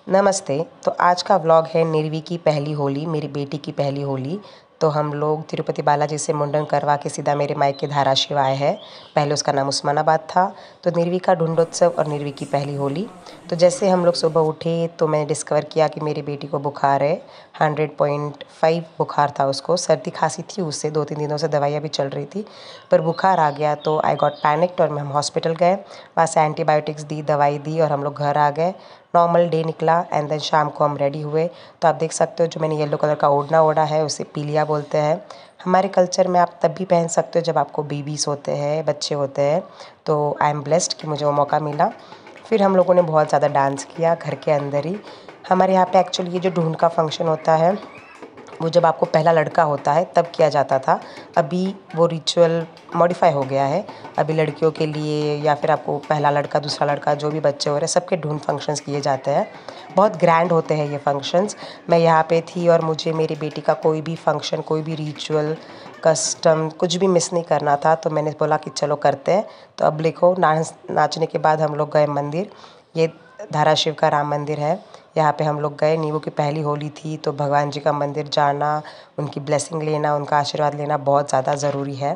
नमस्ते। तो आज का व्लॉग है निर्वी की पहली होली, मेरी बेटी की पहली होली। तो हम लोग तिरुपति बालाजी से मुंडन करवा के सीधा मेरे मायके धाराशिव आए हैं। पहले उसका नाम उस्मानाबाद था। तो निर्वी का ढूंढोत्सव और निर्वी की पहली होली। तो जैसे हम लोग सुबह उठे तो मैंने डिस्कवर किया कि मेरी बेटी को बुखार है। 100.5 बुखार था उसको। सर्दी खांसी थी उससे, 2-3 दिनों से दवाइयाँ भी चल रही थी, पर बुखार आ गया तो आई गॉट पैनिक्ड और हम हॉस्पिटल गए। वहाँ से एंटीबायोटिक्स दी, दवाई दी और हम लोग घर आ गए। नॉर्मल डे निकला एंड देन शाम को हम रेडी हुए। तो आप देख सकते हो जो मैंने येलो कलर का ओढ़ना ओढ़ा है उसे पीलिया बोलते हैं। हमारे कल्चर में आप तब भी पहन सकते हो जब आपको बेबीज़ होते हैं, बच्चे होते हैं। तो आई एम ब्लेस्ड कि मुझे वो मौका मिला। फिर हम लोगों ने बहुत ज़्यादा डांस किया घर के अंदर ही। हमारे यहाँ पे एक्चुअली ये जो ढूंढ का फंक्शन होता है वो जब आपको पहला लड़का होता है तब किया जाता था। अभी वो रिचुअल मॉडिफाई हो गया है। अभी लड़कियों के लिए या फिर आपको पहला लड़का, दूसरा लड़का, जो भी बच्चे हो रहे हैं सबके ढूंढ फंक्शंस किए जाते हैं। बहुत ग्रैंड होते हैं ये फंक्शंस। मैं यहाँ पे थी और मुझे मेरी बेटी का कोई भी फंक्शन, कोई भी रिचुअल, कस्टम कुछ भी मिस नहीं करना था। तो मैंने बोला कि चलो करते हैं। तो अब देखो नाचने के बाद हम लोग गए मंदिर। ये धाराशिव का राम मंदिर है। यहाँ पे हम लोग गए। नीवू की पहली होली थी तो भगवान जी का मंदिर जाना, उनकी ब्लेसिंग लेना, उनका आशीर्वाद लेना बहुत ज़्यादा ज़रूरी है।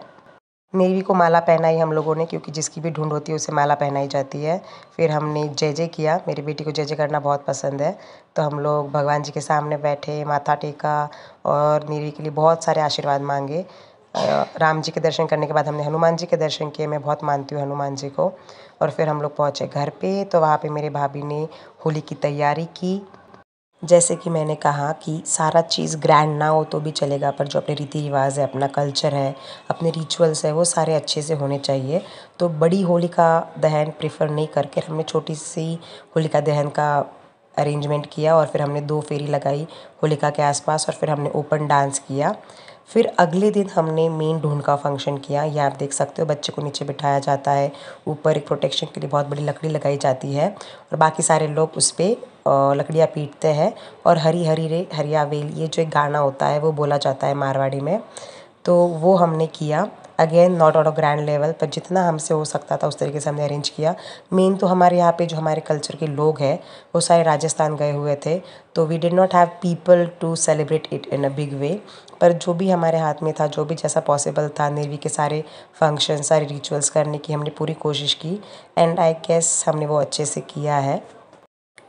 नेवी को माला पहनाई हम लोगों ने, क्योंकि जिसकी भी ढूंढ होती है उसे माला पहनाई जाती है। फिर हमने जय जय किया। मेरी बेटी को जय जय करना बहुत पसंद है। तो हम लोग भगवान जी के सामने बैठे, माथा टेका और नेवी के लिए बहुत सारे आशीर्वाद मांगे। राम जी के दर्शन करने के बाद हमने हनुमान जी के दर्शन किए। मैं बहुत मानती हूँ हनुमान जी को। और फिर हम लोग पहुँचे घर पे। तो वहाँ पे मेरे भाभी ने होली की तैयारी की। जैसे कि मैंने कहा कि सारा चीज़ ग्रैंड ना हो तो भी चलेगा, पर जो अपने रीति रिवाज है, अपना कल्चर है, अपने रिचुअल्स है, वो सारे अच्छे से होने चाहिए। तो बड़ी होलिका दहन प्रेफर नहीं करके हमने छोटी सी होलिका दहन का अरेंजमेंट किया और फिर हमने 2 फेरी लगाई होलिका के आसपास और फिर हमने ओपन डांस किया। फिर अगले दिन हमने मेन ढूंढ का फंक्शन किया। ये आप देख सकते हो, बच्चे को नीचे बिठाया जाता है, ऊपर एक प्रोटेक्शन के लिए बहुत बड़ी लकड़ी लगाई जाती है और बाकी सारे लोग उस पर लकड़ियाँ पीटते हैं और हरी हरी रे हरिया वेल, ये जो एक गाना होता है वो बोला जाता है मारवाड़ी में। तो वो हमने किया। Again not on a grand level, पर जितना हमसे हो सकता था उस तरीके से हमने अरेंज किया। मेन तो हमारे यहाँ पे जो हमारे कल्चर के लोग हैं वो सारे राजस्थान गए हुए थे। तो we did not have people to celebrate it in a big way, पर जो भी हमारे हाथ में था, जो भी जैसा पॉसिबल था, नेवी के सारे फंक्शन, सारे रिचुअल्स करने की हमने पूरी कोशिश की एंड आई गेस हमने वो अच्छे से किया है।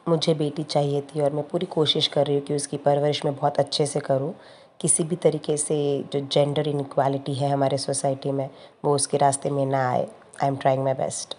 मुझे बेटी चाहिए थी और मैं पूरी कोशिश कर रही हूँ कि उसकी परवरिश मैं बहुत अच्छे से करूँ। किसी भी तरीके से जो जेंडर इनइक्वालिटी है हमारे सोसाइटी में वो उसके रास्ते में ना आए। I am trying my best.